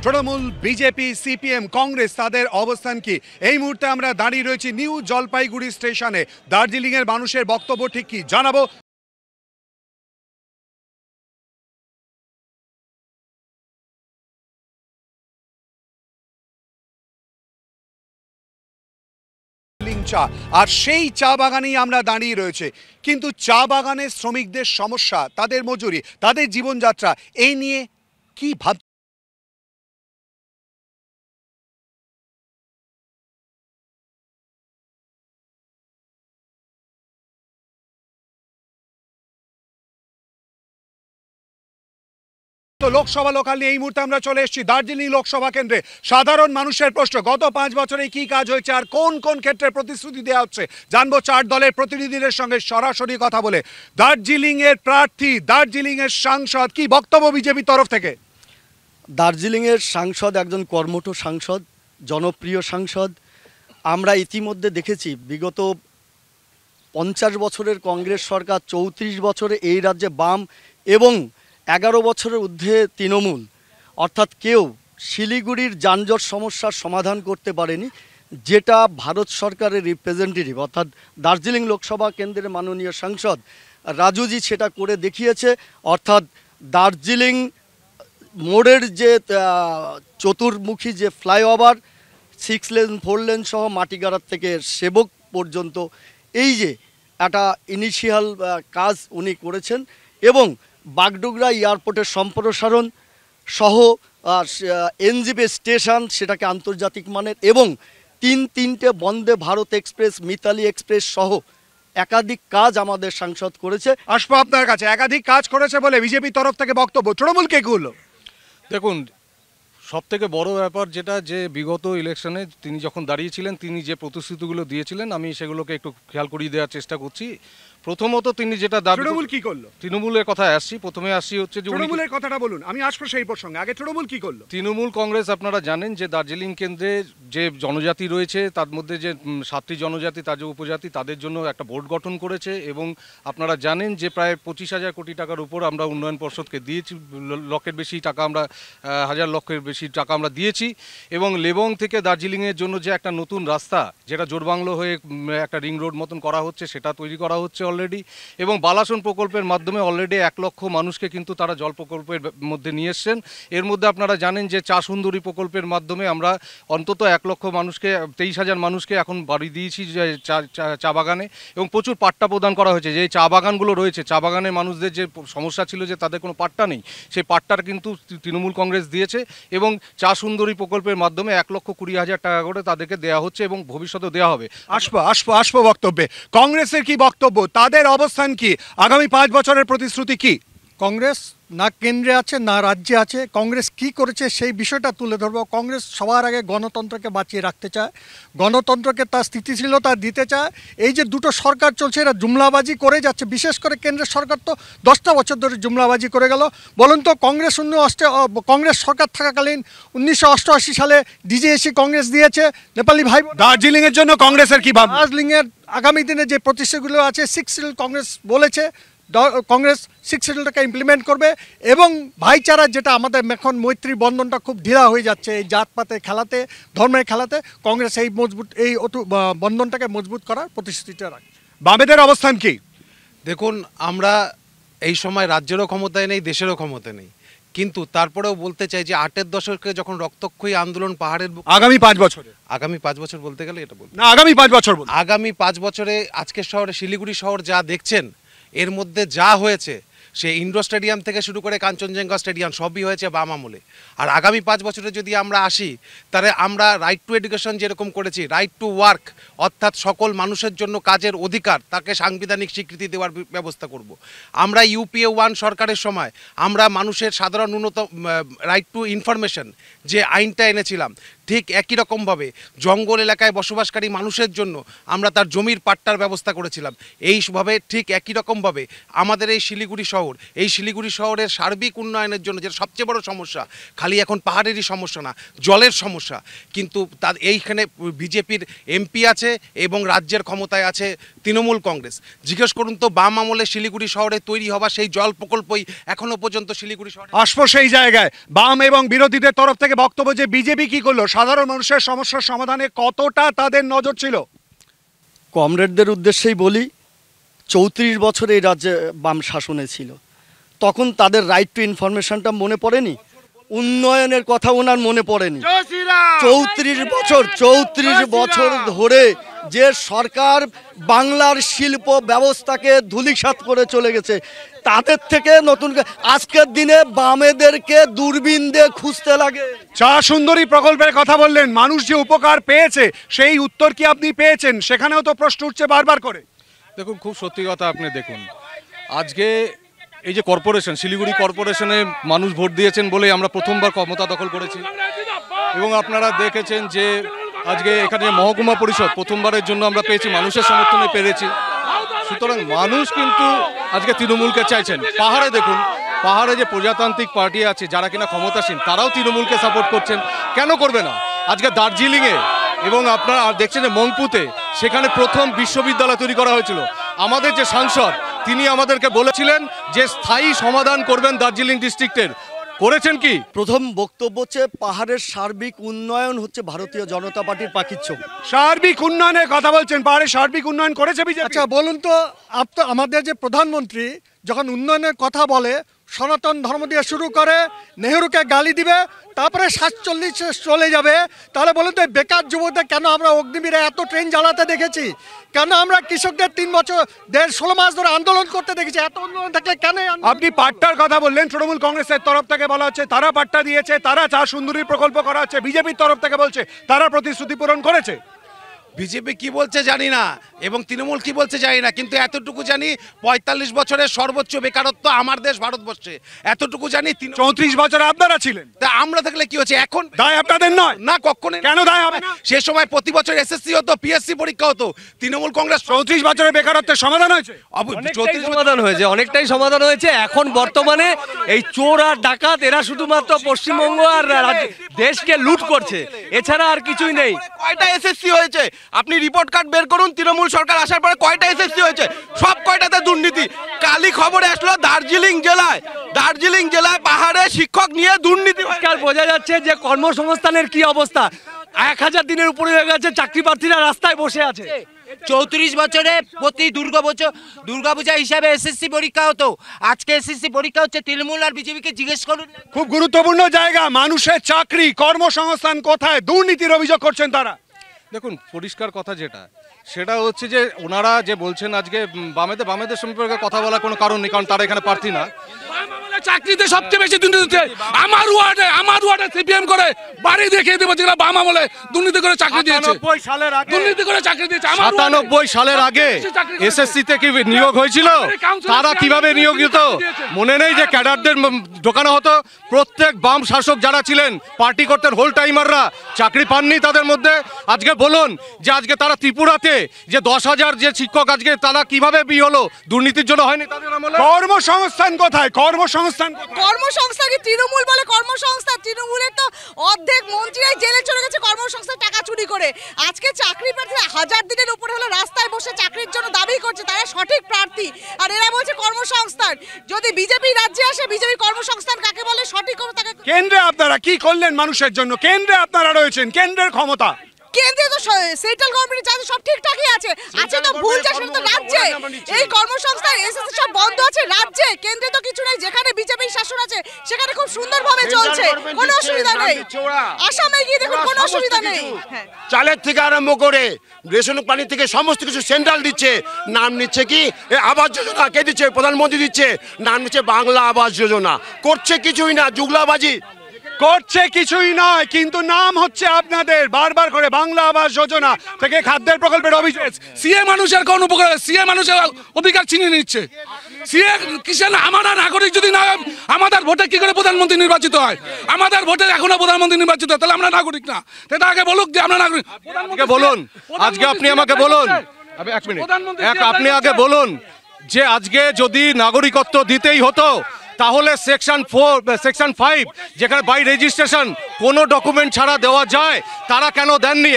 Trinamool, BJP, CPM, Congress তাদের অবস্থান কি? এই মুহূর্তে আমরা দাঁড়িয়ে রয়েছি নিউ জলপাইগুড়ি স্টেশনে। দার্জিলিং এর মানুষের বক্তব্য ঠিক কি জানাবো। চা আর সেই চা বাগানেই আমরা দাঁড়িয়ে রয়েছে, কিন্তু চা বাগানের শ্রমিকদের সমস্যা, তাদের মজুরি, তাদের জীবনযাত্রা, এই নিয়ে কি ভাব লোকসভা লোকাল নিয়ে এই মুহূর্তে আমরা চলে এসেছি দার্জিলিং লোকসভা কেন্দ্রে। সাধারণ মানুষের প্রশ্ন, গত 5 বছরে কি কাজ হয়েছে আর কোন কোন ক্ষেত্রে প্রতিশ্রুতি দেওয়া হচ্ছে জানবো 4 দলের প্রতিনিধিদের সঙ্গে সরাসরি কথা বলে। দার্জিলিং এর প্রার্থী, দার্জিলিং এর সাংসদ, কি বক্তব্য বিজেপি তরফ থেকে? দার্জিলিংয়ের সাংসদ একজন কর্মঠ সাংসদ, জনপ্রিয় সাংসদ। আমরা ইতিমধ্যে দেখেছি বিগত 50 বছরের কংগ্রেস সরকার, 34 বছরে এই রাজ্যে বাম এবং 11 বছরের ঊর্ধ্বে তৃণমূল, অর্থাৎ কেউ শিলিগুড়ির যানজট সমস্যার সমাধান করতে পারেনি, যেটা ভারত সরকারের রিপ্রেজেন্টেটিভ অর্থাৎ দার্জিলিং লোকসভা কেন্দ্রের মাননীয় সাংসদ রাজুজি সেটা করে দেখিয়েছে। অর্থাৎ দার্জিলিং মোড়ের যে চতুর্মুখী যে ফ্লাইওভার, 6 লেন 4 লেন সহ মাটিগাড়ার থেকে সেবক পর্যন্ত, এই যে একটা ইনিশিয়াল কাজ উনি করেছেন এবং বাগডোগরা এয়ারপোর্টের সম্প্রসারণ সহ এনজিপি স্টেশন সেটাকে আন্তর্জাতিক মানের এবং তিনটে বন্দে ভারত এক্সপ্রেস, মিতালি এক্সপ্রেস সহ একাধিক কাজ আমাদের সাংসদ করেছে। আসবো আপনার কাছে। একাধিক কাজ করেছে বলে বিজেপি তরফ থেকে বক্তব্য, তৃণমূল কে গুলো? দেখুন, সবথেকে বড় ব্যাপার যেটা, যে বিগত ইলেকশনে তিনি যখন দাঁড়িয়েছিলেন, তিনি যে প্রতিশ্রুতিগুলো দিয়েছিলেন, আমি সেগুলোকে একটু খেয়াল করিয়ে দেওয়ার চেষ্টা করছি। প্রথমত তিনি যেটা দাবি, তৃণমূল কি করলো? তৃণমূলের কথায় আসছি। প্রথমে আসছি হচ্ছে যে তৃণমূলের কথাটা বলুন, আমি আসবো সেই প্রসঙ্গে। আগে তৃণমূল কি করলো? তৃণমূল কংগ্রেস, আপনারা জানেন যে দার্জিলিং কেন্দ্রে যে জনজাতি রয়েছে, তার মধ্যে যে 7টি জনজাতি, তার যে উপজাতি, তাদের জন্য একটা বোর্ড গঠন করেছে এবং আপনারা জানেন যে প্রায় 25,000 কোটি টাকার উপর আমরা উন্নয়ন পর্ষদকে দিয়েছি, লক্ষের বেশি টাকা আমরা, 1000 লক্ষের বেশি টাকা আমরা দিয়েছি। এবং লেবং থেকে দার্জিলিংয়ের জন্য যে একটা নতুন রাস্তা, যেটা জোরবাংলো হয়ে একটা রিং রোড মতন করা হচ্ছে, সেটা তৈরি করা হচ্ছে অলরেডি। এবং বালাসন প্রকল্পের মাধ্যমে অলরেডি 1 লক্ষ মানুষকে কিন্তু তারা জল প্রকল্পের মধ্যে নিয়ে এসছেন। এর মধ্যে আপনারা জানেন যে চা সুন্দরী প্রকল্পের মাধ্যমে আমরা অন্তত 1 লক্ষ মানুষকে, 23,000 মানুষকে এখন বাড়ি দিয়েছি চা বাগানে, এবং প্রচুর পাট্টা প্রদান করা হয়েছে। যে চা বাগানগুলো রয়েছে, চা বাগানের মানুষদের যে সমস্যা ছিল যে তাদের কোনো পাট্টা নেই, সেই পাট্টার কিন্তু তৃণমূল কংগ্রেস দিয়েছে এবং চা সুন্দরী প্রকল্পের মাধ্যমে 1,20,000 টাকা করে তাদেরকে দেওয়া হচ্ছে এবং ভবিষ্যতেও দেওয়া হবে। আসবো বক্তব্যে। কংগ্রেসের কি বক্তব্য, তাদের অবস্থান কি, আগামী 5 বছরের প্রতিশ্রুতি কি? কংগ্রেস না কেন্দ্রে আছে না রাজ্যে আছে, কংগ্রেস কি করেছে সেই বিষয়টা তুলে ধরবো। কংগ্রেস সবার আগে গণতন্ত্রকে বাঁচিয়ে রাখতে চায়, গণতন্ত্রকে তার স্থিতিশীলতা দিতে চায়। এই যে দুটো সরকার চলছে, এরা জুমলাবাজি করে যাচ্ছে। বিশেষ করে কেন্দ্রের সরকার তো 10টা বছর ধরে জুমলাবাজি করে গেল। বলুন তো, কংগ্রেস সরকার থাকাকালীন 1988 সালে ডিজিএসি কংগ্রেস দিয়েছে, নেপালি ভাই। দার্জিলিং এর জন্য কংগ্রেসের কি ভাবনা? দার্জিলিংয়ের আগামী দিনে যে প্রতিষ্ঠাগুলো আছে, 6 শিডিউল কংগ্রেস বলেছে, কংগ্রেস 6 শিডিউলটাকে ইমপ্লিমেন্ট করবে এবং ভাইচারা, যেটা আমাদের এখন মৈত্রী বন্ধনটা খুব ঢিলা হয়ে যাচ্ছে এই জাতপাতে খেলাতে, ধর্মের খেলাতে, কংগ্রেস এই বন্ধনটাকে মজবুত করার প্রতিশ্রুতিটা রাখে। বামেদের অবস্থান কি? দেখুন, আমরা এই সময় রাজ্যেরও ক্ষমতায় নেই, দেশেরও ক্ষমতা নেই, কিন্তু তারপরেও বলতে চাই যে 8-এর দশকে যখন রক্তক্ষয়ী আন্দোলন পাহাড়ের, আগামী 5 বছরে, আগামী 5 বছর বলতে গেলে এটা বলতে না, আগামী 5 বছর বলুন। আগামী 5 বছরে আজকের শহরে, শিলিগুড়ি শহর যা দেখছেন, এর মধ্যে যা হয়েছে, সে ইন্ডোর স্টেডিয়াম থেকে শুরু করে কাঞ্চনজঙ্ঘা স্টেডিয়াম সবই হয়েছে বাম আমলে। আর আগামী 5 বছরে যদি আমরা আসি, তাহলে আমরা রাইট টু এডুকেশন যেরকম করেছি, রাইট টু ওয়ার্ক, অর্থাৎ সকল মানুষের জন্য কাজের অধিকার, তাকে সাংবিধানিক স্বীকৃতি দেওয়ার ব্যবস্থা করব। আমরা ইউপিএ 1 সরকারের সময় আমরা মানুষের সাধারণ ন্যূনতম রাইট টু ইনফরমেশন যে আইনটা এনেছিলাম, ঠিক একই রকমভাবে জঙ্গল এলাকায় বসবাসকারী মানুষের জন্য আমরা তার জমির পাট্টার ব্যবস্থা করেছিলাম। এইভাবে ঠিক একই রকমভাবে আমাদের এই শিলিগুড়ি শহর শহর, এই শিলিগুড়ি শহরের সার্বিক উন্নয়নের জন্য যেটা সবচেয়ে বড় সমস্যা, খালি এখন পাহাড়েরই সমস্যা না, জলের সমস্যা। কিন্তু তার এইখানে বিজেপির এমপি আছে এবং রাজ্যের ক্ষমতায় আছে তৃণমূল কংগ্রেস। জিজ্ঞেস করুন তো, বাম আমলে শিলিগুড়ি শহরে তৈরি হওয়া সেই জল প্রকল্পই এখনো পর্যন্ত শিলিগুড়ি শহরে। আসবো সেই জায়গায়, বাম এবং বিরোধীদের তরফ থেকে বক্তব্য যে বিজেপি কি করলো, সাধারণ মানুষের সমস্যার সমাধানে কতটা তাদের নজর ছিল। কমরেডদের উদ্দেশ্যেই বলি, 34 বছর এই রাজ্যে বাম শাসনে ছিল, তখন তাদের রাইট টু ইনফরমেশনটা মনে পড়েনি, উন্নয়নের কথা ওনার মনে পড়েনি। 34 বছর ধরে যে সরকার বাংলার শিল্প ব্যবস্থাকে ধূলিসাৎ করে চলে গেছে, তাদের থেকে নতুন আজকের দিনে বামেদেরকে দূরবীন দিয়ে খুঁজতে লাগে। চা সুন্দরী প্রকল্পের কথা বললেন, মানুষ যে উপকার পেয়েছে সেই উত্তর কি আপনি পেয়েছেন? সেখানেও তো প্রশ্ন উঠছে বারবার করে। দেখুন, খুব সত্যি কথা, আপনি দেখুন আজকে এই যে কর্পোরেশন, শিলিগুড়ি কর্পোরেশনে মানুষ ভোট দিয়েছেন বলেই আমরা প্রথমবার ক্ষমতা দখল করেছি, এবং আপনারা দেখেছেন যে আজকে এখানে মহকুমা পরিষদ প্রথমবারের জন্য আমরা পেয়েছি, মানুষের সমর্থনে পেরেছি। সুতরাং মানুষ কিন্তু আজকে তৃণমূলকে চাইছেন। পাহাড়ে দেখুন, পাহাড়ে যে প্রজাতান্ত্রিক পার্টি আছে যারা কিনা ক্ষমতাসীন, তারাও তৃণমূলকে সাপোর্ট করছেন। কেন করবে না? আজকে দার্জিলিংয়ে এবং আপনারা দেখছেন যে মংপুতে, সেখানে প্রথম বিশ্ববিদ্যালয় তৈরি করা হয়েছিল। আমাদের যে সাংসদ, তিনি আমাদেরকে বলেছিলেন যে স্থায়ী সমাধান করবেন দার্জিলিং ডিস্ট্রিক্টের। করেছেন কি? প্রথম বক্তব্য হচ্ছে পাহাড়ের সার্বিক উন্নয়ন হচ্ছে ভারতীয় জনতা পার্টির পাখির ছবি। সার্বিক উন্নয়নের কথা বলছেন, পাহাড়ের সার্বিক উন্নয়ন করেছে বিজেপি? আচ্ছা বলুন তো, আমাদের যে প্রধানমন্ত্রী যখন উন্নয়নের কথা বলে, সনাতন ধর্ম দিয়ে শুরু করে, নেহরুকে গালি দিবে, তারপরে 47 চলে যাবে, তাহলে বলুন তো বেকার যুবকদের কেন আমরা অগ্নিবীরে এত ট্রেন জ্বালাতে দেখেছি? কেন আমরা কৃষকদের 3 বছর 16 মাস ধরে আন্দোলন করতে দেখেছি? এত আন্দোলন থাকলে কেন? আপনি পাট্টার কথা বললেন, তৃণমূল কংগ্রেসের তরফ থেকে বলা হচ্ছে তারা পাট্টা দিয়েছে, তারা চা সুন্দরীর প্রকল্প করা হচ্ছে। বিজেপির তরফ থেকে বলছে তারা প্রতিশ্রুতি পূরণ করেছে। বিজেপি কি বলছে জানি না এবং তৃণমূল কি বলছে জানি না, কিন্তু এতটুকু জানি 45 বছরের সর্বোচ্চ বেকারত্ব আমার দেশ ভারতবর্ষে, এতটুকু জানি। 34 বছরে আপনারা ছিলেন, তা আমরা থাকলে কি হচ্ছে? এখন দায় আপনাদের নয়? না, কখনো। কেন দায় হবে না? সে সময় প্রতি বছর এসএসসি হতো, পিএসসি পরীক্ষা হতো, তৃণমূল কংগ্রেস 34 বছরের বেকারত্বের সমাধান হয়েছে। অনেকটাই সমাধান হয়েছে। এখন বর্তমানে এই চোর আর ডাকাত এরা শুধুমাত্র পশ্চিমবঙ্গ আর দেশকে লুট করছে, এছাড়া আর কিছুই নেই। কয়টা এসএসসি হয়েছে? আপনি রিপোর্ট কার্ড বের করুন, তৃণমূল সরকার আসার পরে কয়টা এসএসসি হয়েছে? সব কয়টাতে দুর্নীতি। কালি খবরে আসলো দার্জিলিং জেলায় পাহাড়ে শিক্ষক নিয়ে দুর্নীতি। বোঝা যাচ্ছে যে কর্মসংস্থানের কি অবস্থা। 1000 দিনের উপরে হয়ে গেছে, চাকরি প্রার্থীরা রাস্তায় বসে আছে। 34 বছরে প্রতি দুর্গাপূজা হিসাবে এসএসসি পরীক্ষা হতো, আজকে এসএসসি পরীক্ষা হচ্ছে। তৃণমূল আর বিজেপিকে জিজ্ঞেস করুন। খুব গুরুত্বপূর্ণ জায়গা, মানুষের চাকরি কর্মসংস্থান কোথায়? দুর্নীতির অভিযোগ করছেন তারা। দেখুন, পরিষ্কার কথা যেটা, সেটা হচ্ছে যে ওনারা যে বলছেন আজকে বামেদের সম্পর্কে কথা বলার কোনো কারণ নেই, কারণ তারা এখানে প্রার্থী না। চাকরিতে সবচেয়ে বেশি দুর্নীতি আমার ওয়ার্ডে সিপিএম করে বাড়ি দেখিয়ে দেবো যেগুলো বাম আমলে দুর্নীতি করে চাকরি দিয়েছে। 97 সালের আগে 97 সালের আগে এসএসসি তে কি নিয়োগ হয়েছিল? তারা কিভাবে নিয়োজিত মনে নেই? যে ক্যাডারদের ঢোকানো হতো। প্রত্যেক বাম শাসক যারা ছিলেন, পার্টি করতেন, হোল টাইমাররা চাকরি পাননি তাদের মধ্যে। আজকে বলুন যে আজকে তারা ত্রিপুরাতে যে 10,000 যে শিক্ষক আজকে তারা কিভাবে বিয়ে হলো? দুর্নীতির জন্য হয়নি তাদের আমলে। কর্মসংস্থান কোথায়? কর্মসংস্থান কি তৃণমূল বলে কর্মসংস্থান? তৃণমূলের তো অর্ধেক মন্ত্রীরাই জেলে চলে গেছে কর্মসংস্থান টাকা চুরি করে। আজকে চাকরি প্রার্থীরা 1000 দিনের উপরে হলো রাস্তায় বসে চাকরির জন্য দাবি করছে, তারা সঠিক প্রার্থী, আর এরা বলছে কর্মসংস্থান। যদি বিজেপি রাজ্যে আসে, বিজেপি কর্মসংস্থান কাকে বলে সঠিক হবে তাকে। কেন্দ্রে আপনারা কি করলেন মানুষের জন্য? কেন্দ্রে আপনারা রয়েছেন, কেন্দ্রের ক্ষমতা, কেন্দ্রে তো সেন্ট্রাল গভর্নমেন্ট চাইছে সব ঠিকঠাকই আছে, তো ভুল যাচ্ছে তো রাজ্যে। এই কর্মসংস্থান এসএসসি সব বন্ধ আছে রাজ্যে, কেন্দ্রে তো কিছু নেই। যেখানে বিজেপি শাসন আছে সেখানে খুব সুন্দরভাবে চলছে, কোনো অসুবিধা নেই। আসামে গিয়ে দেখুন কোনো অসুবিধা নেই। চালের থেকে আরম্ভ করে রেশন পানি থেকে সমস্ত কিছু সেন্ট্রাল দিচ্ছে। নাম নিচ্ছে কি আবাস যোজনা। কে দিচ্ছে? প্রধানমন্ত্রী দিচ্ছে। নাম নিচ্ছে বাংলা আবাস যোজনা। করছে কিছুই না, জুগলাবাজি করছে কিছুই নয়, কিন্তু নাম হচ্ছে আপনাদের বারবার করে বাংলা আবাস যোজনা থেকে খাদ্যের প্রকল্পের অভিযোগ। সিএ মানুষের কোন উপকার? সিএ মানুষের অধিকার ছিনিয়ে নিচ্ছে। সিএ কিসের? আমরা নাগরিক যদি না, আমাদের ভোটে কি করে প্রধানমন্ত্রী নির্বাচিত হয়? আমাদের ভোটে এখনো প্রধানমন্ত্রী নির্বাচিত হয়, তাহলে আমরা নাগরিক না? সেটা আগে বলুক যে আমরা নাগরিক। বলুন, আজকে আপনি আমাকে বলুন, এক মিনিট, আপনি আগে বলুন যে আজকে যদি নাগরিকত্ব দিতেই হতো তাহলে সেকশন 5 যেখানে বাই রেজিস্ট্রেশন কোনো ডকুমেন্ট ছাড়া দেওয়া যায়, তারা কেন দেননি?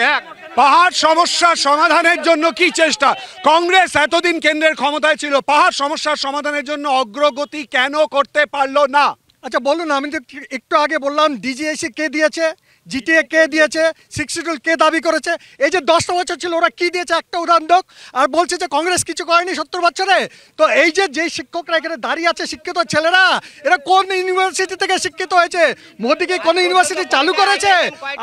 পাহাড় সমস্যার সমাধানের জন্য কি চেষ্টা? কংগ্রেস এতদিন কেন্দ্রের ক্ষমতায় ছিল, পাহাড় সমস্যার সমাধানের জন্য অগ্রগতি কেন করতে পারলো না? আচ্ছা বলুন, আমি তো একটু আগে বললাম ডিজিএসি কে দিয়েছে, জিটিএ কে দিয়েছে, 62 কে দাবি করেছে? এই যে 10টা বছর ছিল ওরা কি দিয়েছে একটা উদাহরণ হোক। আর বলছে যে কংগ্রেস কিছু করেনি 70 বছরে। তো এই যে যেই শিক্ষকরা এখানে দাঁড়িয়ে আছে শিক্ষিত ছেলেরা, এরা কোন ইউনিভার্সিটি থেকে শিক্ষিত হয়েছে? মোদি কি কোন ইউনিভার্সিটি চালু করেছে?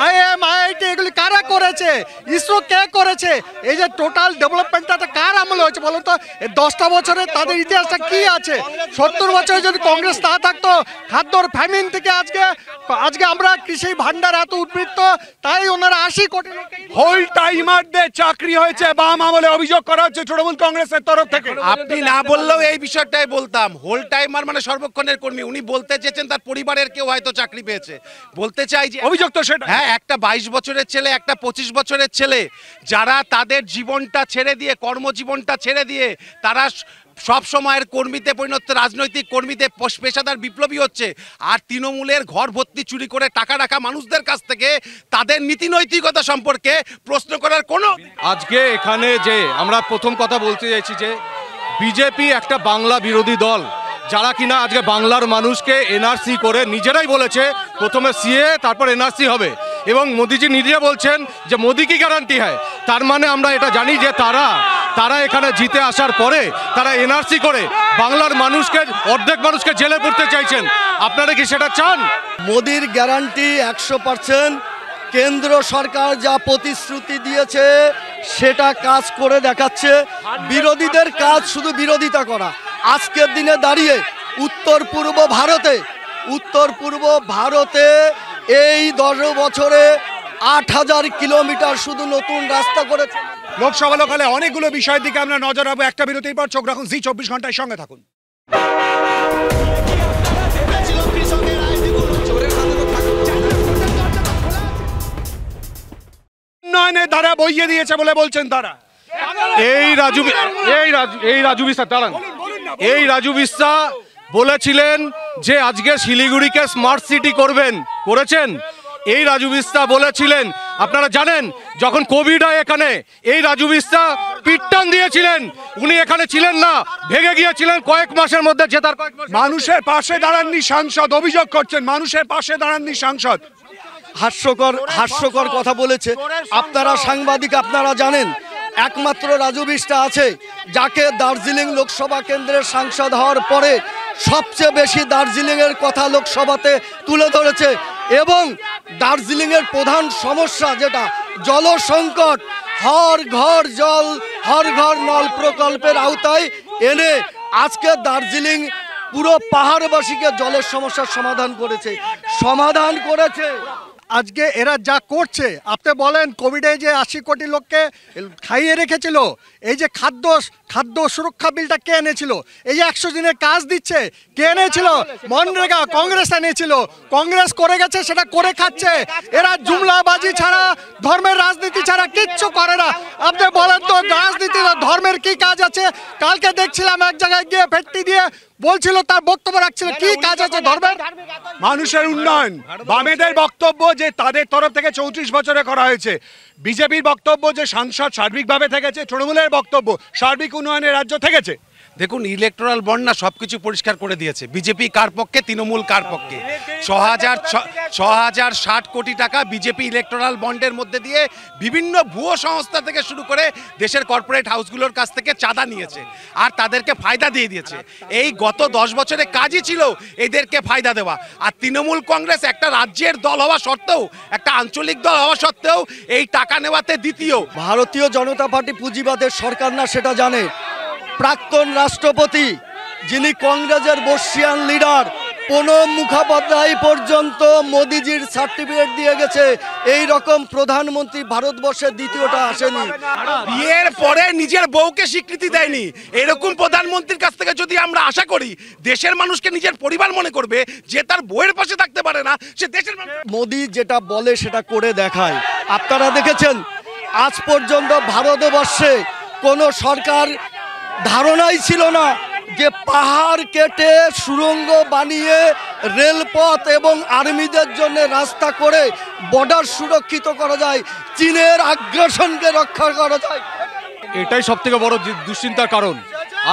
IIM IIT এগুলি কারা করেছে? ইসরো কে করেছে? এই যে টোটাল ডেভেলপমেন্টটা কার আমলে হয়েছে বলুন তো? এই 10টা বছরে তাদের ইতিহাসটা কি আছে? 70 বছরে যদি কংগ্রেস না থাকতো, খাদ্যর ফ্যামিন থেকে আজকে আমরা কৃষি ভান্ডার এত উদ্বৃত্ত, তাই ওনারা 80 কোটি হোল টাইমারদের চাকরি হয়েছে বাম আমলে অভিযোগ করা হচ্ছে তৃণমূল কংগ্রেসের তরফ থেকে। আপনি না বললেও এই বিষয়টাই বলতাম। হোল টাইমার মানে সর্বক্ষণের কর্মী। উনি বলতে চেয়েছেন তার পরিবারের কেউ হয়তো চাকরি পেয়েছে। বলতে চাই যে অভিযোগ তো সেটা। হ্যাঁ, একটা 22 বছরের ছেলে, একটা 25 বছরের ছেলে, যারা তাদের জীবনটা ছেড়ে দিয়ে, কর্মজীবনটা ছেড়ে দিয়ে তারা সব সময়ের কর্মীতে পরিণত, রাজনৈতিক কর্মীতে পেশাদার বিপ্লবী হচ্ছে, আর তৃণমূলের ঘর ভর্তি চুরি করে টাকা রাখা মানুষদের কাছ থেকে তাদের নীতি নৈতিকতা সম্পর্কে প্রশ্ন করার কোনো। আজকে এখানে যে আমরা প্রথম কথা বলতে চাইছি যে বিজেপি একটা বাংলা বিরোধী দল, যারা কিনা আজকে বাংলার মানুষকে এনআরসি করে নিজেরাই বলেছে প্রথমে সিএ তারপর এনআরসি হবে, এবং মোদিজি নিজে বলছেন যে মোদি কি গ্যারান্টি হয়। তার মানে আমরা এটা জানি যে তারা এখানে জিতে আসার পরে তারা এনআরসি করে বাংলার মানুষকে, অর্ধেক মানুষকে জেলে পড়তে চাইছেন। আপনারা কি সেটা চান? মোদির গ্যারান্টি 100%। কেন্দ্র সরকার যা প্রতিশ্রুতি দিয়েছে সেটা কাজ করে দেখাচ্ছে। বিরোধীদের কাজ শুধু বিরোধিতা করা। আজকের দিনে দাঁড়িয়ে উত্তর পূর্ব ভারতে এই 10 বছরে 8000 কিলোমিটার শুধু নতুন রাস্তা করেছে। লোকসভা লোকালে অনেকগুলো বিষয়ের দিকে আমরা নজর রাখবো। একটা বিরতির পর চোখ রাখুন জি 24 ঘন্টায়, সঙ্গে থাকুন। উন্নয়নের ধারা বইয়ে দিয়েছে বলে বলছেন তারা। এই রাজু বিস্তা বলেছিলেন যে আজকে শিলিগুড়িকে স্মার্ট সিটি করেছেন। এই রাজু বিস্তা বলেছিলেন, আপনারা জানেন যখন কোভিড হয় এখানে এই রাজু বিস্তা পিটটান দিয়েছিলেন, উনি এখানে ছিলেন না, ভেঙে গিয়েছিলেন কয়েক মাসের মধ্যে। জেতার কয়েক মাস মানুষের পাশে দাঁড়াননি সাংসদ, অভিযোগ করছেন মানুষের পাশে দাঁড়াননি সাংসদ। হাস্যকর কথা বলেছে। আপনারা সাংবাদিক, আপনারা জানেন একমাত্র রাজু বিস্তা আছে যাকে দার্জিলিং লোকসভা কেন্দ্রের সাংসদ হওয়ার পরে সবচেয়ে বেশি দার্জিলিংয়ের কথা লোকসভাতে তুলে ধরেছে, এবং দার্জিলিংয়ের প্রধান সমস্যা যেটা জল সংকট, হর ঘর জল, হর ঘর নল প্রকল্পের আওতায় এনে আজকে দার্জিলিং পুরো পাহাড়বাসীকে জলের সমস্যার সমাধান করেছে। আজকে এরা যা করছে, আপনি বলেন কোভিডে যে 80 কোটি লোককে খাইয়ে রেখেছিল, এই যে খাদ্য সুরক্ষা বিলটা কে এনেছিল? এই যে 100 দিনের কাজ দিচ্ছে কে এনেছিল? মনরেগা কংগ্রেস এনেছিল। কংগ্রেস করে গেছে, সেটা করে খাচ্ছে। এরা জুমলাবাজি ছাড়া, ধর্মের রাজনীতি ছাড়া কিচ্ছু করে না। আপনি বলেন তো রাজনীতি ধর্মের কি কাজ আছে? কালকে দেখছিলাম এক জায়গায় গিয়ে ফেটটি দিয়ে বলছিল, তার বক্তব্য রাখছিল, কি কাজ আছে ধর্মের? মানুষের উন্নয়ন। বামেদের বক্তব্য যে তাদের তরফ থেকে 34 বছরে করা হয়েছে। বিজেপির বক্তব্য যে সাংসদ সার্বিকভাবে থেকেছে। তৃণমূলের বক্তব্য সার্বিক উন্নয়নের রাজ্য থেকেছে। দেখুন, ইলেকটোরাল বন্ড না সবকিছু পরিষ্কার করে দিয়েছে। বিজেপি কার পক্ষে, তৃণমূল কার পক্ষে। 6060 কোটি টাকা বিজেপি ইলেকটোরাল বন্ডের মধ্যে দিয়ে বিভিন্ন ভুয়ো সংস্থা থেকে শুরু করে দেশের কর্পোরেট হাউসগুলোর কাছ থেকে চাঁদা নিয়েছে, আর তাদেরকে ফায়দা দিয়ে দিয়েছে। এই গত 10 বছরে কাজই ছিল এদেরকে ফায়দা দেওয়া। আর তৃণমূল কংগ্রেস একটা রাজ্যের দল হওয়া সত্ত্বেও, একটা আঞ্চলিক দল হওয়া সত্ত্বেও এই টাকা নেওয়াতে দ্বিতীয়। ভারতীয় জনতা পার্টি পুঁজিবাদের সরকার না সেটা জানে। প্রাক্তন রাষ্ট্রপতি যিনি কংগ্রেসের বর্ষিয়ান লিডার প্রণব মুখোপাধ্যায় পর্যন্ত মোদিজির সার্টিফিকেট দিয়ে গেছে। এই রকম প্রধানমন্ত্রী ভারতবর্ষের দ্বিতীয়টা আসেনি। বিয়ের পরে নিজের বউকে স্বীকৃতি দেয়নি, এরকম প্রধানমন্ত্রীর কাছ থেকে যদি আমরা আশা করি দেশের মানুষকে নিজের পরিবার মনে করবে, যে তার বউয়ের পাশে থাকতে পারে না, সে দেশের মোদি যেটা বলে সেটা করে দেখায়। আপনারা দেখেছেন আজ পর্যন্ত ভারতবর্ষে কোনো সরকার ধারণাই ছিল না যে পাহাড় কেটে সুড়ঙ্গ বানিয়ে রেলপথ এবং আর্মিদের জন্য রাস্তা করে বর্ডার সুরক্ষিত করা যায়, চীনের আগ্রাসনকে রক্ষা করা যায়। এটাই সব থেকে বড় দুশ্চিন্তার কারণ।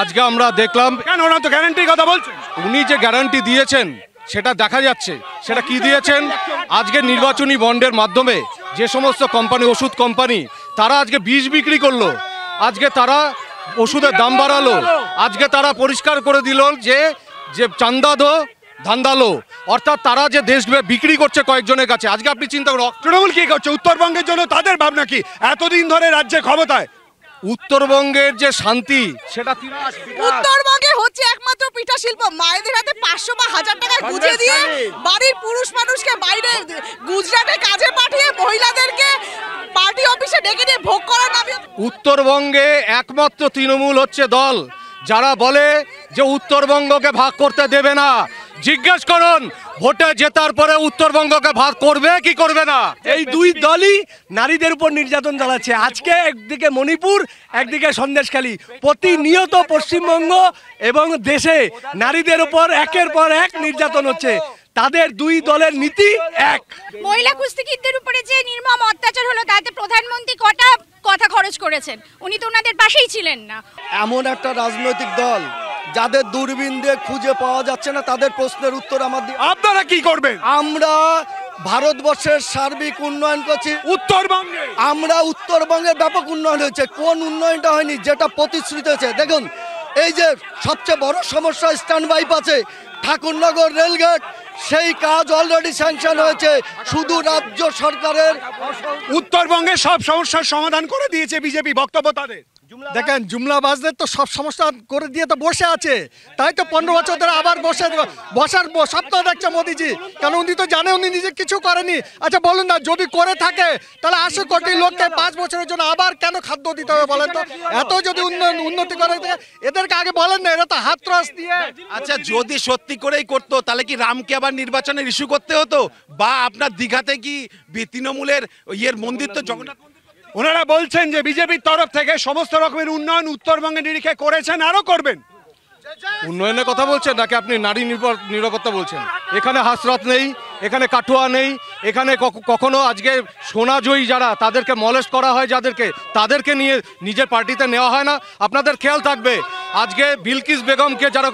আজকে আমরা দেখলাম, কেন ওরা তো গ্যারান্টির কথা বলছেন, উনি যে গ্যারান্টি দিয়েছেন সেটা দেখা যাচ্ছে। সেটা কি দিয়েছেন? আজকে নির্বাচনী বন্ডের মাধ্যমে যে সমস্ত কোম্পানি, ওষুধ কোম্পানি, তারা আজকে বিষ বিক্রি করলো, আজকে তারা ওষুধের দাম বাড়ালো, আজকে তারা পরিষ্কার করে দিল যে চান্দা দো ধান্দা লো, অর্থাৎ তারা যে দেশ বিক্রি করছে কয়েকজনের কাছে। আজকে আপনি চিন্তা করুন, তৃণমূল কি করছে উত্তরবঙ্গের জন্য, তাদের ভাবনা কি? এতদিন ধরে রাজ্যে ক্ষমতায়, উত্তরবঙ্গের যে শান্তি সেটা উত্তরবঙ্গে হচ্ছে একমাত্র পিঠা শিল্প। মায়েদের হাতে 500 বা 1000 টাকা গুজিয়ে দিয়ে বাড়ির পুরুষ মানুষকে বাইরে গুজরাটে কাজে পাঠিয়ে মহিলাদেরকে পার্টি অফিসে ডেকে নিয়ে ভোগ করার নামে। উত্তরবঙ্গে একমাত্র তৃণমূল হচ্ছে দল যারা বলে যে উত্তরবঙ্গকে ভাগ করতে দেবে না। জিজ্ঞেস করুন ভোটে জেতার পরে উত্তরবঙ্গকে ভাগ করবে কি করবে না। এই দুই দলই নারীদের উপর নির্যাতন চালাচ্ছে। আজকে একদিকে মণিপুর, একদিকে সন্দেশখালী, প্রতিনিয়ত পশ্চিমবঙ্গ এবং দেশে নারীদের উপর একের পর এক নির্যাতন হচ্ছে। তাদের দুই দলের নীতি এক। মহিলা কুস্তিগীরদের উপরে যে নির্মম অত্যাচার হলো, তাতে প্রধানমন্ত্রী কটা কথা খরচ করেছেন? উনি তো ওনাদের পাশেই ছিলেন না। এমন একটা রাজনৈতিক দল যাদের দূরবীন দিয়ে খুঁজে পাওয়া যাচ্ছে না, তাদের প্রশ্নের উত্তর আপনারা কি করবেন? আমরা ভারতবর্ষের সার্বিক উন্নয়ন করছি। উত্তরবঙ্গে আমরা উত্তরবঙ্গের ব্যাপক উন্নয়ন হয়েছে। কোন উন্নয়নটা হয়নি যেটা প্রতিশ্রুতি হয়েছে? দেখুন, এই যে সবচেয়ে বড় সমস্যা স্ট্যান্ড বাইপাসে ঠাকুরনগর রেলগেট, সেই কাজ অলরেডি স্যাংশন হয়েছে। শুধু রাজ্য সরকারের উত্তরবঙ্গের সব সমস্যার সমাধান করে দিয়েছে বিজেপি, বক্তব্য তাদের। দেখেন, জুমলাবাজদের তো সব সমস্যা করে দিয়ে তো বসে আছে, তাই তো 15 বছর ধরে আবার বসার সপ্তাহ দেখছে মোদিজি। কেন? উনি তো জানে উনি নিজে কিছু করেনি। আচ্ছা বলুন না, যদি করে থাকে তাহলে 80 কোটি লোককে 5 বছরের জন্য আবার কেন খাদ্য দিতে হবে বলেন তো? এত যদি উন্নতি করে এদেরকে আগে বলেন না, এরা তো হাতরাস দিয়ে। আচ্ছা, যদি সত্যি করেই করতো তাহলে কি রামকে আবার নির্বাচনের ইস্যু করতে হতো? বা আপনার দীঘাতে কি তৃণমূলের ইয়ের মন্দির তো জগন্নাথ, ওনারা বলছেন যে বিজেপির তরফ থেকে সমস্ত রকমের উন্নয়ন উত্তরবঙ্গের নিরিখে করেছেন, আরো করবেন। উন্নয়নের কথা বলছেন নাকি আপনি নারী নিরাপত্তা বলছেন? এখানে হাসরাত নেই, এখানে কাঠুয়া নেই, এখানে কখনো আজকে সোনাজয়ী যারা তাদেরকে মলেস্ট করা হয়, তাদেরকে নিয়ে নিজের পার্টিতে নেওয়া হয় না। আপনাদের খেয়াল থাকবে, আজকে বিলকিস বেগমকে যারা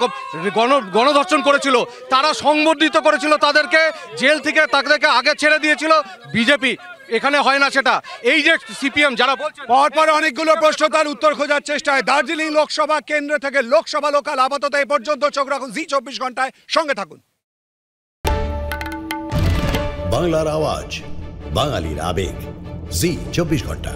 গণধর্ষণ করেছিল তারা সংবর্ধিত করেছিল, তাদেরকে জেল থেকে তাদেরকে আগে ছেড়ে দিয়েছিল বিজেপি। এখানে হয় না সেটা। এই যে সিপিএম যারা পরপর অনেকগুলো প্রশ্ন, তার উত্তর খোঁজার চেষ্টায় দার্জিলিং লোকসভা কেন্দ্র থেকে লোকসভা লোকাল। আপাতত এই পর্যন্ত। চোখ রাখুন জি 24 ঘন্টায়, সঙ্গে থাকুন। বাংলার আওয়াজ, বাঙালির আবেগ, জি 24 ঘন্টা।